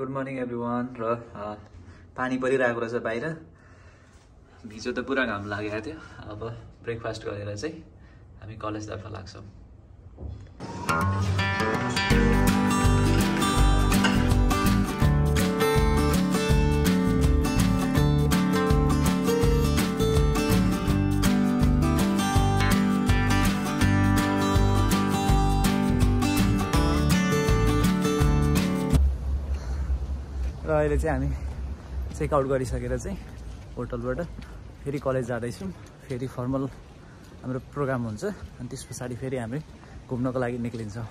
Good morning everyone. र पानी परिरहेको रहेछ बाहिर, भिजो त पुरा घाम लागेको थियो। अब ब्रेकफास्ट गरेर चाहिँ हामी कलेजतर्फ लाग्छौँ। र अहिले चाहिँ हामी चेकआउट गरिसकेर चाहिँ होटलबाट फेरि कलेज जाँदैछौँ। फेरि फर्मल हाम्रो प्रोग्राम हुन्छ अनि त्यस पछाडि फेरि हामी घुम्नको लागि निक्लिन्छौँ।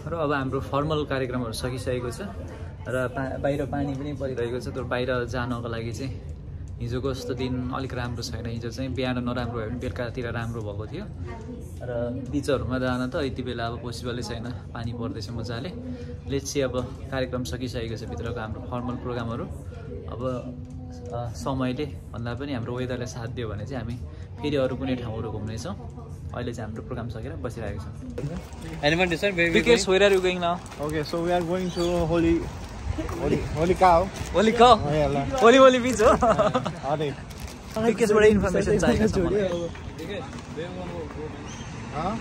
र अब हाम्रो फर्मल कार्यक्रमहरू सकिसकेको छ र बाहिर पानी पनि परिरहेको छ। तर बाहिर जानको लागि चाहिँ हिजोको जस्तो दिन अलिक राम्रो छैन। हिजो चाहिँ बिहान नराम्रो भयो भने बेलुकातिर राम्रो भएको थियो र बिचहरूमा जान त यति बेला अब पोसिबलै छैन, पानी पर्दैछ मजाले। लेट्स सी अब कार्यक्रम सकिसकेको छ भित्रको हाम्रो फर्मल प्रोग्रामहरू। अब समयले भन्दा पनि हाम्रो वेदरले साथ दियो भने चाहिँ हामी फेरि अरू कुनै ठाउँहरू घुम्नेछौँ। अहिले चाहिँ हाम्रो प्रोग्राम सकेर बसिरहेको छौँ। Anyone decide where we Because where are you going now? Okay, so we are going to Holy Cow. Holy Cow? Oh, yeah, Holy beach हो? Because बडे इन्फर्मेसन चाहिएको छ मलाई। Huh?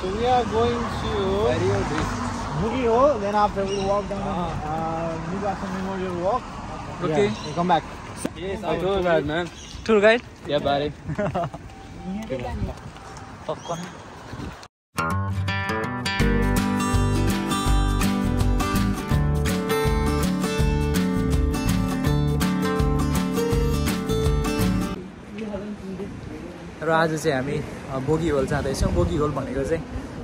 So we are going to Boogie Hole. Then after we walk down Nugasa Memorial Walk. Okay. Yeah, we come back. Yes, I tour guide, man. Tour guide? Yeah, buddy. Popcorn. र आज चाहिँ हामी Bogey Hole जाँदैछौँ। Bogey Hole भनेको चाहिँ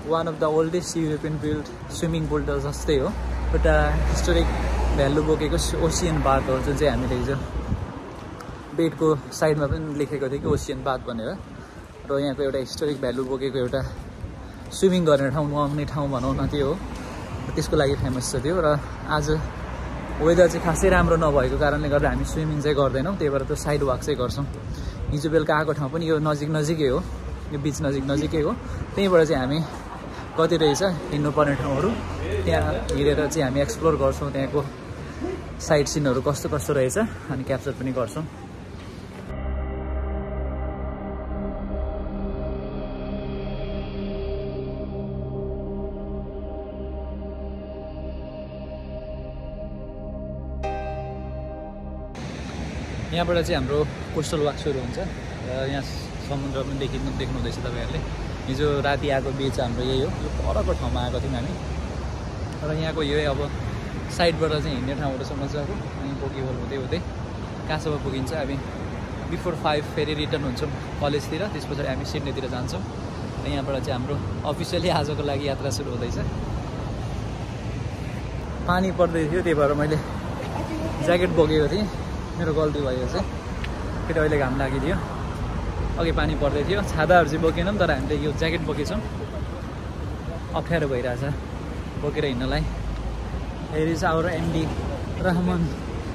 one of the oldest European build swimming pool त जस्तै हो, एउटा हिस्टोरिक भ्यालु बोकेको ओसियन बाथ हो, जुन चाहिँ हामीले हिजो बेडको साइडमा पनि लेखेको थियो कि ओसियन बाथ भनेर। र यहाँको एउटा हिस्टोरिक भ्यालु बोकेको एउटा स्विमिङ गर्ने ठाउँ, नुहाउने ठाउँ भनौँ न, त्यो हो। त्यसको लागि फेमस छ त्यो। र आज वेदर चाहिँ खासै राम्रो नभएको कारणले गर्दा हामी स्विमिङ चाहिँ गर्दैनौँ, त्यही भएर त्यो साइड वाक चाहिँ गर्छौँ। हिजो बेलुका आएको ठाउँ पनि यो नजिकै हो, यो बिच नजिकै हो। त्यहीँबाट चाहिँ हामी कति रहेछ हिँड्नुपर्ने ठाउँहरू त्यहाँ हिँडेर चाहिँ हामी एक्सप्लोर गर्छौँ। त्यहाँको साइड सिनहरू कस्तो कस्तो रहेछ अनि क्याप्चर पनि गर्छौँ। यहाँबाट चाहिँ हाम्रो कोस्टल वाक सुरु हुन्छ र यहाँ समुद्र पनि देख्नुहुँदैछ तपाईँहरूले। हिजो राति आएको बिच हाम्रो यही हो, यो परको ठाउँमा आएको थियौँ हामी। र यहाँको यो अब साइडबाट चाहिँ हिँड्ने ठाउँहरू छ मजाको। अनि बोगी होल हुँदै कहाँसम्म पुगिन्छ। हामी बिफोर 5 फेरि रिटर्न हुन्छौँ कलेजतिर, त्यस पछाडि हामी सिडनीतिर जान्छौँ। र यहाँबाट चाहिँ हाम्रो अफिसियली आजको लागि यात्रा सुरु हुँदैछ। पानी पर्दै थियो, त्यही भएर मैले ज्याकेट बोकेको थिएँ, मेरो गल्ती भयो चाहिँ। फेरि अहिले घाम लागिदियो, अघि पानी पर्दै थियो। छाताहरू चाहिँ बोकेनौँ, तर हामीले यो ज्याकेट बोकेछौँ। अप्ठ्यारो भइरहेछ बोकेर हिँड्नलाई। Here is our MD, Rahman.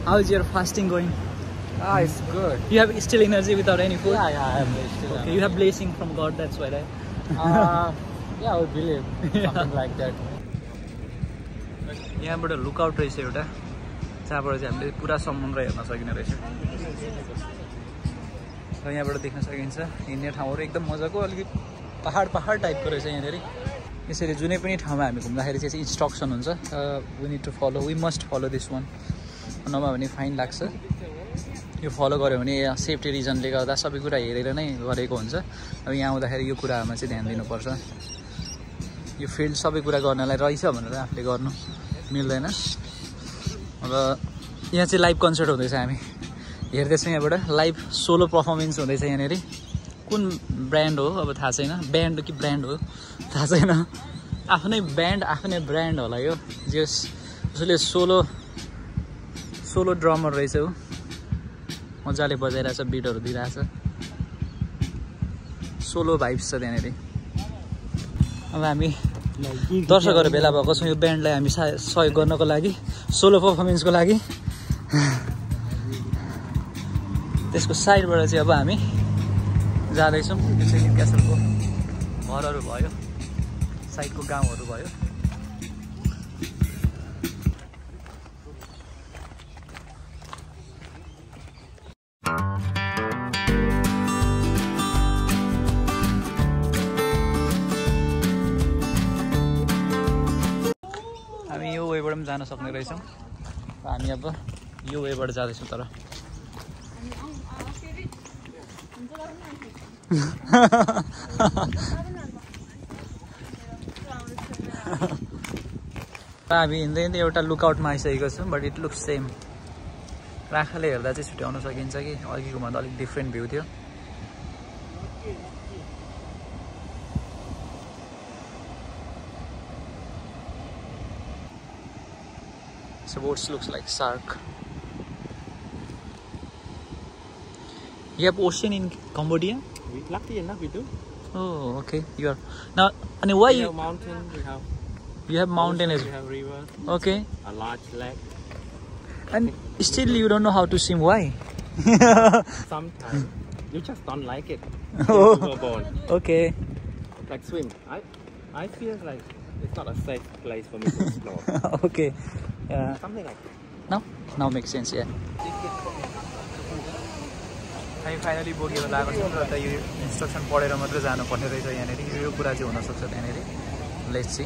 How is your fasting going? It's good. You have still energy without any food? Yeah, I have still. Okay, you have blessing from God, that's why, right? Yeah, I would believe something like that. यहाँबाट lookout रहेछ एउटा, जहाँबाट चाहिँ हामीले पुरा समुद्र हेर्न सकिने रहेछ। र यहाँबाट देख्न सकिन्छ हिँड्ने ठाउँहरू एकदम मजाको, अलिकति पहाड टाइपको रहेछ यहाँनिर। यसरी जुनै पनि ठाउँमा हामी घुम्दाखेरि चाहिँ इन्स्ट्रक्सन हुन्छ, we need to follow, we must follow this one, नभए भने फाइन लाग्छ। यो फलो गऱ्यो भने सेफ्टी रिजनले गर्दा सबै कुरा हेरेर नै गरेको हुन्छ। अब यहाँ आउँदाखेरि यो कुराहरूमा चाहिँ ध्यान दिनुपर्छ। यो फिल्ड सबै कुरा गर्नलाई रहेछ भनेर आफूले गर्नु मिल्दैन। र यहाँ चाहिँ लाइभ कन्सर्ट हुँदैछ, हामी हेर्दैछौँ। यहाँबाट लाइभ सोलो पर्फर्मेन्स हुँदैछ यहाँनिर। कुन ब्रान्ड हो अब थाहा छैन, ब्यान्ड कि ब्रान्ड हो थाहा छैन, आफ्नै ब्यान्ड आफ्नै ब्रान्ड होला यो। जसले सोलो ड्रमर रहेछ ऊ, मजाले बजाइरहेछ, बिटहरू दिइरहेछ, सोलो भाइब्स छ त्यहाँनिर। अब हामी दर्शकहरू भेला भएको छौँ यो ब्यान्डलाई हामी सहयोग गर्नको लागि, सोलो पर्फर्मेन्सको लागि। त्यसको साइडबाट चाहिँ अब हामी जाँदैछौँ। यो चाहिँ न्यू क्यासलको घरहरू भयो, साइडको गाउँहरू भयो। हामी यो वेबाट पनि जान सक्ने रहेछौँ। हामी अब यो वेबाट जाँदैछौँ। तर हामी हिँड्दै हिँड्दै एउटा लुकआउटमा आइसकेको छौँ, बट इट लुक्स सेम। आँखाले हेर्दा चाहिँ छुट्याउन सकिन्छ कि अघिको भन्दा अलिक डिफ्रेन्ट भ्यू थियो। So boats looks like shark. You have ocean in Cambodia? Lucky enough we do. Oh, okay. You are now. I mean, why We you? have mountain, You have mountain as we well. have river, Okay. a large lake. And still you don't know how to swim. Why? Sometimes you just don't like it. Oh. You were born. Okay. Like swim. I feel like it's not a safe place for me to explore. Okay. Yeah. Something like that. Now makes sense. Yeah. हामी finally बोकेर लागेको छौँ र त यो instruction पढेर मात्रै जानुपर्ने रहेछ यहाँनिर। यो कुरा चाहिँ हुनसक्छ त्यहाँनिर। Let's see.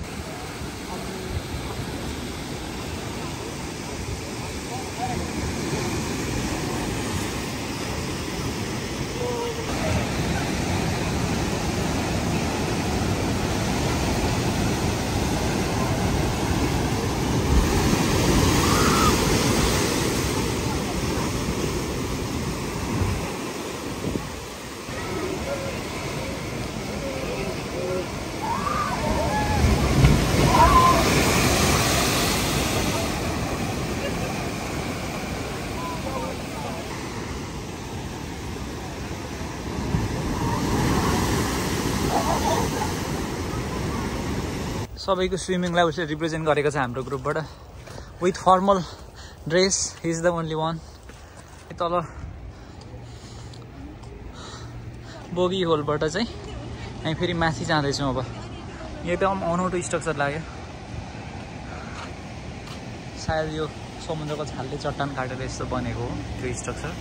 सबैको स्विमिङलाई उसले रिप्रेजेन्ट गरेको छ हाम्रो ग्रुपबाट with formal dress. He is the only one. तल बोगी होलबाट चाहिँ हामी फेरि माथि जाँदैछौँ। अब एकदम अनौठो स्ट्रक्चर लाग्यो। सायद यो समुद्रको छालले चट्टान काटेर यस्तो बनेको हो त्यो स्ट्रक्चर।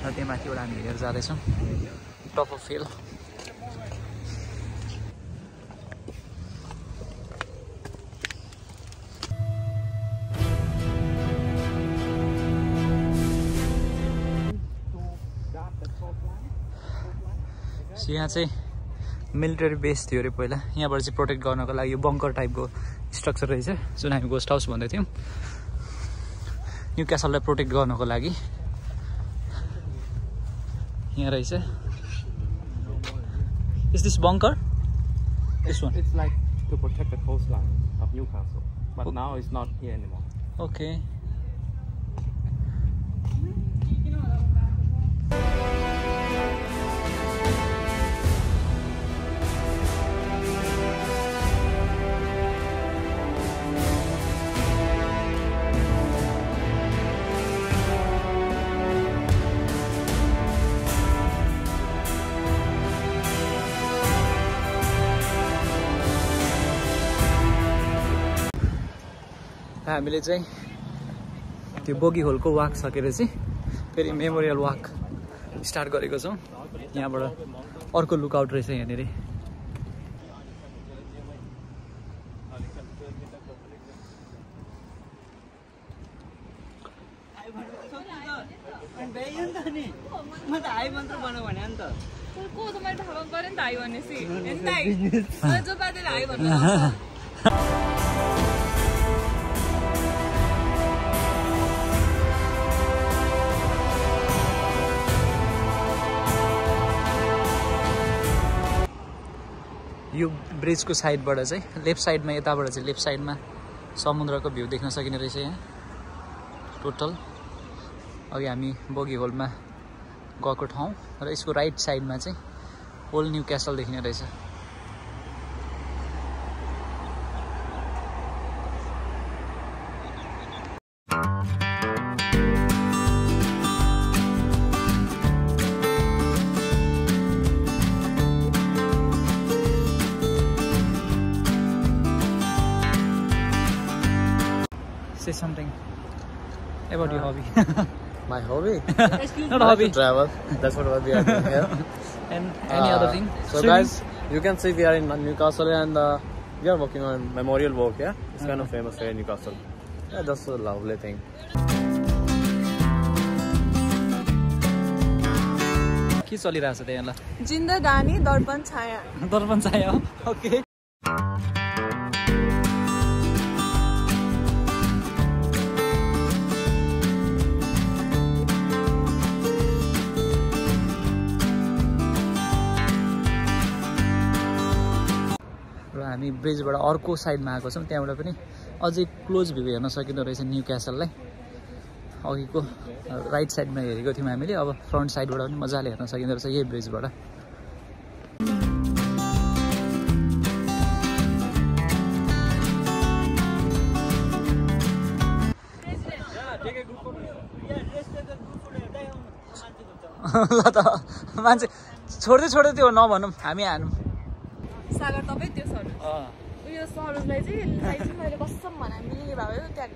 र त्यहाँ माथिबाट हामी हेरेर जाँदैछौँ टप अफ हिल। यहाँ चाहिँ मिलिटरी बेस थियो अरे पहिला। यहाँबाट चाहिँ प्रोटेक्ट गर्नको लागि यो बङ्कर टाइपको स्ट्रक्चर रहेछ जुन हामी गेस्ट हाउस भन्दै थियौँ। न्यू क्यासललाई प्रोटेक्ट गर्नको लागि यहाँ रहेछ। Is this bunker? This one? It's like to protect the coastline of Newcastle, but now it's not here anymore. Okay. हामीले चाहिँ त्यो बोगी होलको वाक सकेर चाहिँ फेरि मेमोरियल वाक स्टार्ट गरेको छौँ। यहाँबाट अर्को लुकआउट रहेछ यहाँनिर। यो ब्रिजको साइडबाट चाहिँ लेफ्ट साइडमा यताबाट चाहिँ लेफ्ट साइडमा समुद्रको भ्यू देख्न सकिने रहेछ यहाँ टोटल। अघि हामी बोगी होलमा गएको ठाउँ र यसको राइट साइडमा चाहिँ ओल्ड न्यू क्यासल देखिने रहेछ। Say something about your hobby. My hobby? Not a hobby. Travel. That's what we are doing here. And any other thing? So guys, you can see we are in Newcastle and we are working on Memorial Walk. Yeah, it's kind of famous here in Newcastle. Yeah, that's a lovely thing. के चलिरहेछ त्यहाँ ल? जिन्दगानी दर्पण छाया। दर्पण छाया हो? Okay. हामी ब्रिजबाट अर्को साइडमा आएको छौँ, त्यहाँबाट पनि अझै क्लोज भ्यू हेर्न सकिँदो रहेछ न्यू क्यासललाई। अघिको राइट साइडमा हेरेको थियौँ हामीले, अब फ्रन्ट साइडबाट पनि मजाले हेर्न सकिँदो रहेछ यही ब्रिजबाट। ल त मान्छे छोड्दै त्यो नभनौँ, हामी हानौँ। सागर तपाईँ त्यो सर उयो सरलाई चाहिँ मैले कसम भने मिल्ने भयो त्यहाँ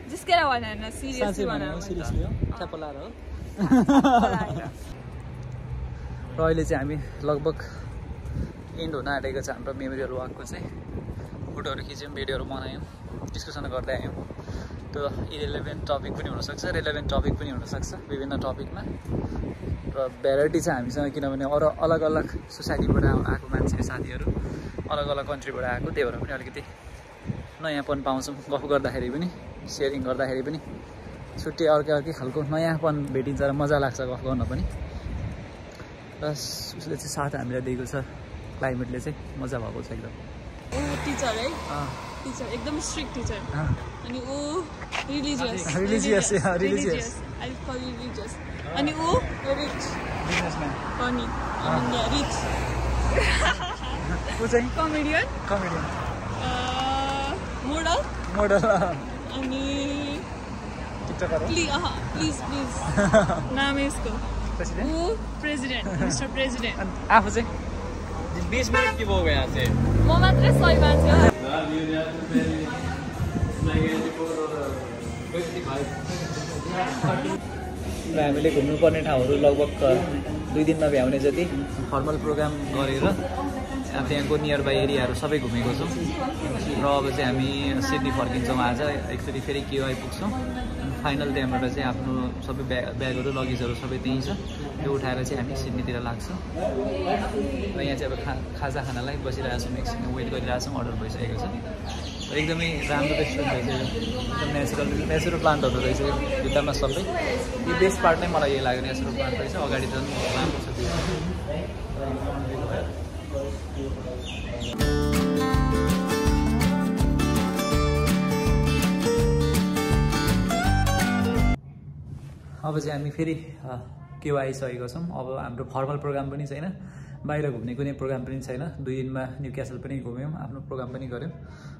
जिस्केर भनेन सिरियसली भनेर सिरियसली हो च्याप्पा लाएर हो। र अहिले चाहिँ हामी लगभग एन्ड हुन आँटेको छ हाम्रो मेमोरियल वाकको चाहिँ। फोटोहरू खिच्यौँ, भिडियोहरू बनायौँ, डिस्कसन गर्दै आयौँ। त्यो इरेलेभेन्ट टपिक पनि हुनसक्छ, रेलेभेन्ट टपिक पनि हुनसक्छ विभिन्न टपिकमा। र भेराइटी छ हामीसँग, किनभने अरू अलग अलग सोसाइटीबाट आएको मान्छे साथीहरू अलग अलग कन्ट्रीबाट आएको, त्यही भएर पनि अलिकति नयाँपन पाउँछौँ गफ गर्दाखेरि पनि, सेयरिङ गर्दाखेरि पनि। छुट्टै अर्कै खालको नयाँपन भेटिन्छ र मजा लाग्छ गफ गर्न पनि। र उसले चाहिँ साथ हामीलाई दिएको छ, क्लाइमेटले चाहिँ मजा भएको छ एकदम। टिचर है, टिचर एकदम स्ट्रिक्ट टिचर। अनि ऊ रिलिजियस अनि ऊ रिच बिजनेसम्यान पनि रिच ऊ चाहिँ कमेडियन मोडल अनि टिकटकर प्लिज नाम है इसको ऊ प्रेसिडेन्ट मिस्टर प्रेसिडेन्ट। आफू चाहिँ 20 मिनट की हो गया से म मात्रै सही मान्छे हो। र हामीले घुम्नुपर्ने ठाउँहरू लगभग 2 दिनमा भ्याउने जति फर्मल प्रोग्राम गरेर त्यहाँको नियर बाई एरियाहरू सबै घुमेको छौँ। र अब चाहिँ हामी सिडनी फर्किन्छौँ आज, एकचोटि फेरि केवाई पुग्छौँ। फाइनल त्यहाँबाट चाहिँ आफ्नो सबै ब्यागहरू लगेजहरू सबै त्यहीँ छ, त्यो उठाएर चाहिँ हामी सिडनीतिर लाग्छौँ। र यहाँ चाहिँ अब खाजा खानालाई बसिरहेको छौँ, एकछिन वेट गरिरहेको छौँ, अर्डर भइसकेको छ। र एकदमै राम्रो रेस्टुरेन्ट रहेछ, एकदम नेचुरल प्लान्टहरू रहेछ भित्तामा सबै। यो बेस्ट पार्ट नै मलाई यही लाग्यो, नेचुरल प्लान्ट रहेछ, अगाडि झन् राम्रो छ त्यो। अब चाहिँ हामी फेरि केवा आइसकेको छौँ। अब हाम्रो फर्मल प्रोग्राम पनि छैन, बाहिर घुम्ने कुनै प्रोग्राम पनि छैन। 2 दिनमा न्यू क्यासल पनि घुम्यौँ, आफ्नो प्रोग्राम पनि गऱ्यौँ।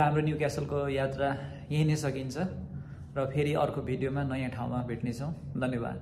हाम्रो न्यू क्यासलको यात्रा यहीँ नै सकिन्छ र फेरि अर्को भिडियोमा नयाँ ठाउँमा भेट्नेछौँ। धन्यवाद।